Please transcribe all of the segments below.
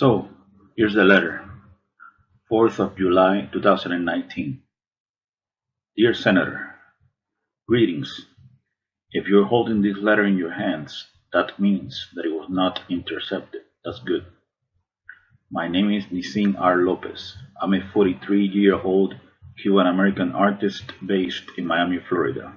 So, here's the letter. 4th of July 2019. Dear Senator, greetings. If you're holding this letter in your hands, that means that it was not intercepted. That's good. My name is Nisin R. Lopez. I'm a 43-year-old Cuban-American artist based in Miami, Florida.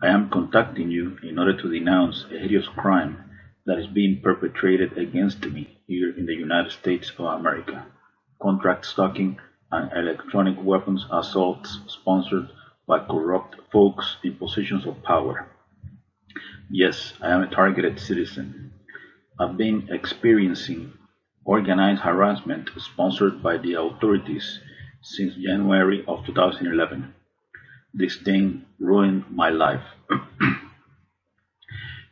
I am contacting you in order to denounce a hideous crime that is being perpetrated against me here in the United States of America. Contract stalking and electronic weapons assaults sponsored by corrupt folks in positions of power. Yes, I am a targeted citizen. I've been experiencing organized harassment sponsored by the authorities since January of 2011. This thing ruined my life.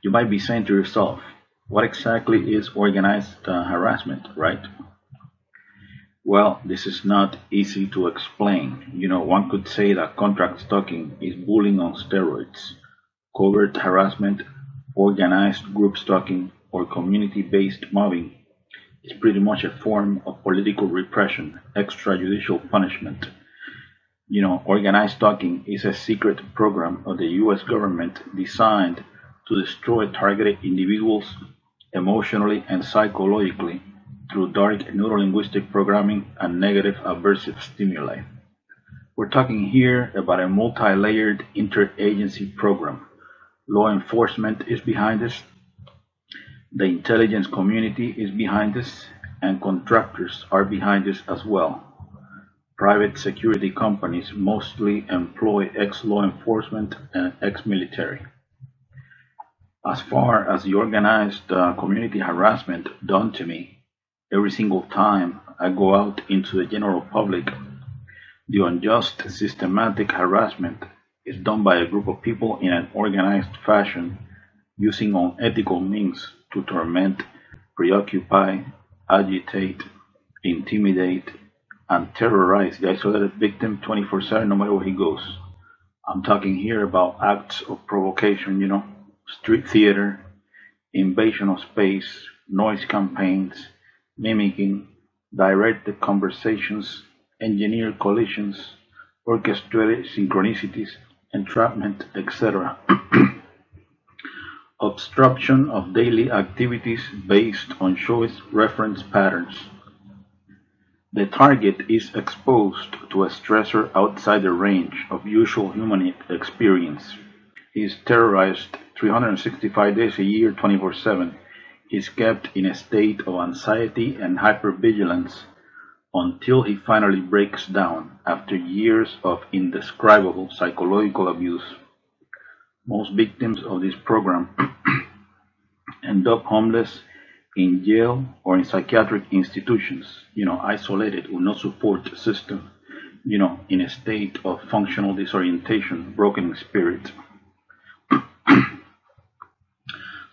You might be saying to yourself, what exactly is organized harassment, right? Well, this is not easy to explain. One could say that contract stalking is bullying on steroids. Covert harassment, organized group stalking, or community-based mobbing is pretty much a form of political repression, extrajudicial punishment. Organized stalking is a secret program of the US government designed to destroy targeted individuals emotionally and psychologically through dark neurolinguistic programming and negative aversive stimuli. We're talking here about a multi-layered interagency program. Law enforcement is behind this, the intelligence community is behind this, and contractors are behind this as well. Private security companies mostly employ ex-law enforcement and ex-military. As far as the organized community harassment done to me, every single time I go out into the general public, the unjust systematic harassment is done by a group of people in an organized fashion using unethical means to torment, preoccupy, agitate, intimidate, and terrorize the isolated victim 24/7 no matter where he goes. I'm talking here about acts of provocation, street theater, invasion of space, noise campaigns, mimicking, directed conversations, engineered collisions, orchestrated synchronicities, entrapment, etc. Obstruction of daily activities based on choice reference patterns. The target is exposed to a stressor outside the range of usual human experience. He is terrorized 365 days a year, 24/7. He is kept in a state of anxiety and hypervigilance until he finally breaks down after years of indescribable psychological abuse. Most victims of this program end up homeless, in jail, or in psychiatric institutions, isolated with no support system, in a state of functional disorientation, broken in spirit.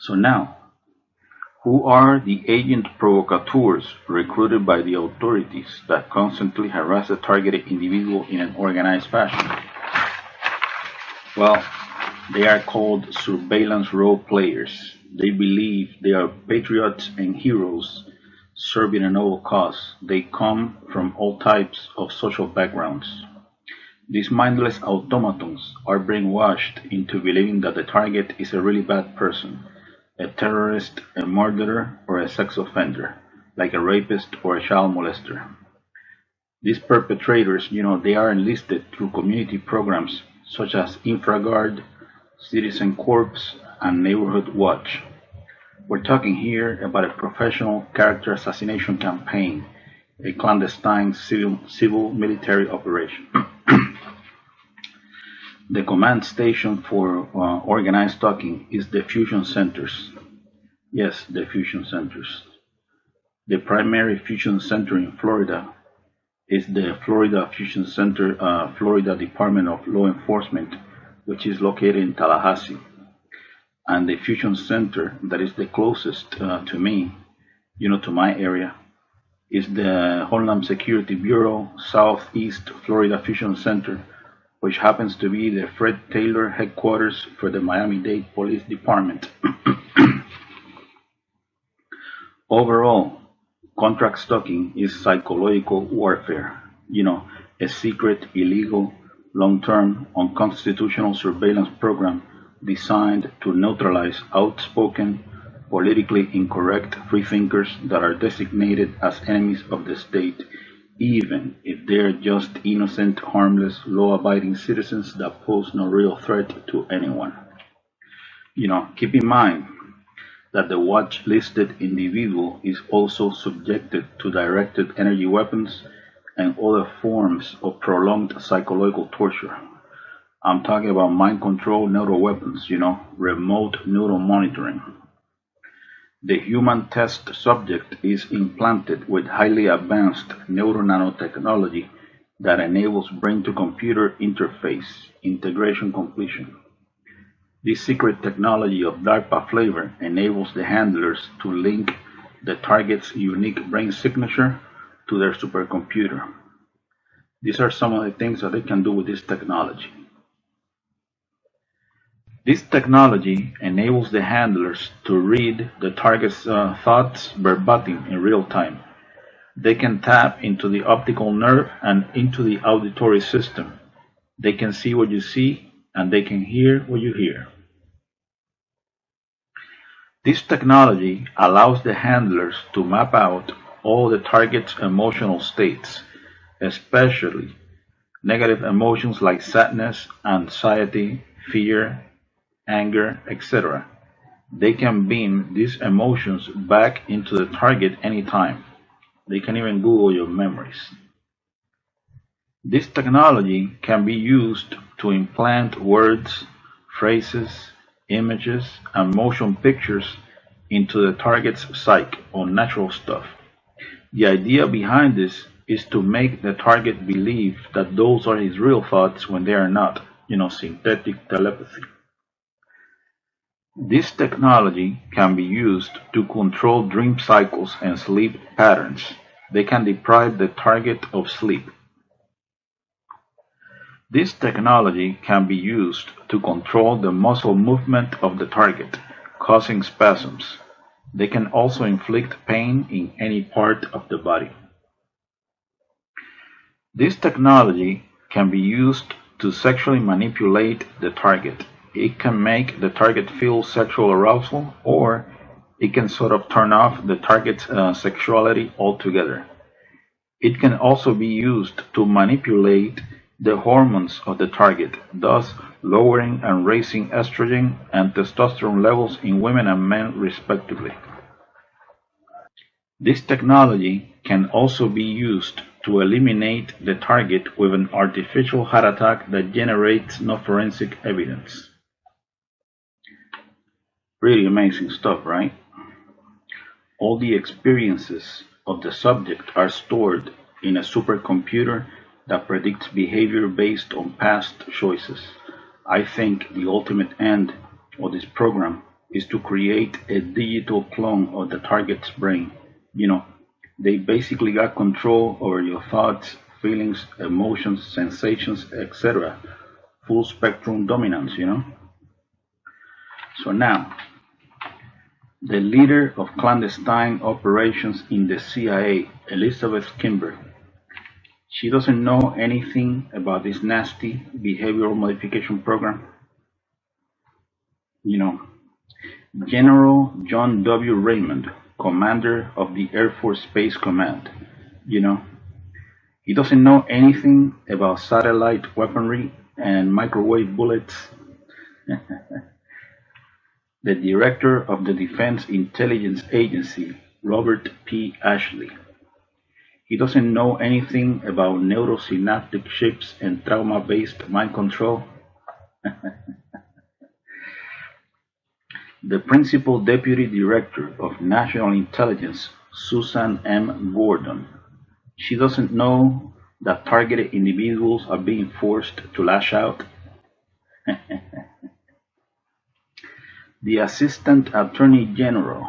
So now, who are the agent provocateurs recruited by the authorities that constantly harass a targeted individual in an organized fashion? Well, they are called surveillance role players. They believe they are patriots and heroes serving a noble cause. They come from all types of social backgrounds. These mindless automatons are brainwashed into believing that the target is a really bad person, a terrorist, a murderer, or a sex offender, like a rapist or a child molester. These perpetrators, they are enlisted through community programs such as InfraGard, Citizen Corps, and Neighborhood Watch. We're talking here about a professional character assassination campaign, a clandestine civil military operation. The command station for organized stalking is the fusion centers. Yes, the fusion centers. The primary fusion center in Florida is the Florida Fusion Center, Florida Department of Law Enforcement, which is located in Tallahassee. And the fusion center that is the closest to me, to my area, is the Homeland Security Bureau Southeast Florida Fusion Center, which happens to be the Fred Taylor headquarters for the Miami-Dade Police Department. Overall, Contract stalking is psychological warfare, a secret, illegal, long-term, unconstitutional surveillance program designed to neutralize outspoken, politically incorrect freethinkers that are designated as enemies of the state, even if they're just innocent, harmless, law-abiding citizens that pose no real threat to anyone. Keep in mind that the watch-listed individual is also subjected to directed energy weapons and other forms of prolonged psychological torture. I'm talking about mind control neuro weapons, remote neural monitoring. The human test subject is implanted with highly advanced neuro nanotechnology that enables brain-to-computer interface integration completion. This secret technology of DARPA flavor enables the handlers to link the target's unique brain signature to their supercomputer. These are some of the things that they can do with this technology. This technology enables the handlers to read the target's thoughts verbatim in real time. They can tap into the optical nerve and into the auditory system. They can see what you see, and they can hear what you hear. This technology allows the handlers to map out all the target's emotional states, especially negative emotions like sadness, anxiety, fear, anger, etc. They can beam these emotions back into the target anytime. They can even Google your memories. This technology can be used to implant words, phrases, images, and motion pictures into the target's psyche or natural stuff. The idea behind this is to make the target believe that those are his real thoughts when they are not, synthetic telepathy. This technology can be used to control dream cycles and sleep patterns. They can deprive the target of sleep. This technology can be used to control the muscle movement of the target, causing spasms. They can also inflict pain in any part of the body. This technology can be used to sexually manipulate the target. It can make the target feel sexual arousal, or it can sort of turn off the target's sexuality altogether. It can also be used to manipulate the hormones of the target, thus lowering and raising estrogen and testosterone levels in women and men respectively. This technology can also be used to eliminate the target with an artificial heart attack that generates no forensic evidence. Really amazing stuff, right? All the experiences of the subject are stored in a supercomputer that predicts behavior based on past choices. I think the ultimate end of this program is to create a digital clone of the target's brain. They basically got control over your thoughts, feelings, emotions, sensations, etc. Full spectrum dominance, So now, the leader of clandestine operations in the CIA, Elizabeth Kimber, she doesn't know anything about this nasty behavioral modification program. General John W. Raymond, commander of the Air Force Space Command, he doesn't know anything about satellite weaponry and microwave bullets. The director of the Defense Intelligence Agency, Robert P. Ashley, he doesn't know anything about neurosynaptic chips and trauma-based mind control. The Principal Deputy Director of National Intelligence, Susan M. Gordon, she doesn't know that targeted individuals are being forced to lash out. The Assistant Attorney General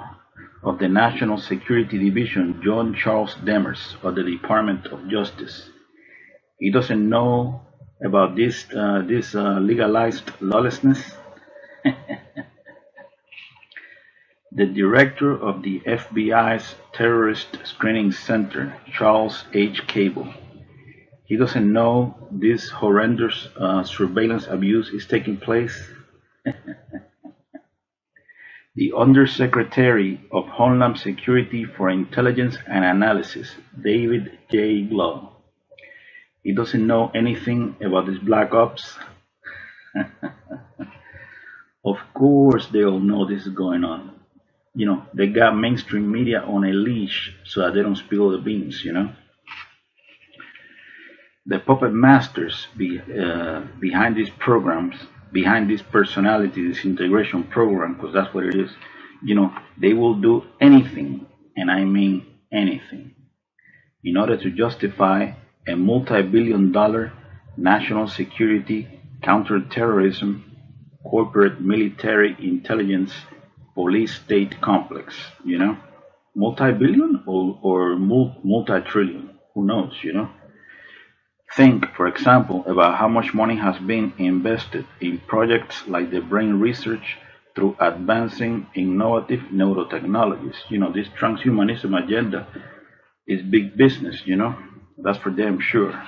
of the National Security Division, John Charles Demers of the Department of Justice, he doesn't know about this legalized lawlessness. The director of the FBI's Terrorist Screening Center, Charles H. Cable, he doesn't know this horrendous surveillance abuse is taking place. The Undersecretary of Homeland Security for Intelligence and Analysis, David J. Glow, he doesn't know anything about this black ops. Of course, they all know this is going on. They got mainstream media on a leash so that they don't spill the beans. The puppet masters behind these programs, behind this personality disintegration program, because that's what it is, they will do anything, and I mean anything, in order to justify a multi-billion-dollar national security, counterterrorism, corporate military intelligence, police state complex, multi-billion or multi-trillion, who knows. Think, for example, about how much money has been invested in projects like the brain research through advancing innovative neurotechnologies. This transhumanism agenda is big business, that's for damn sure.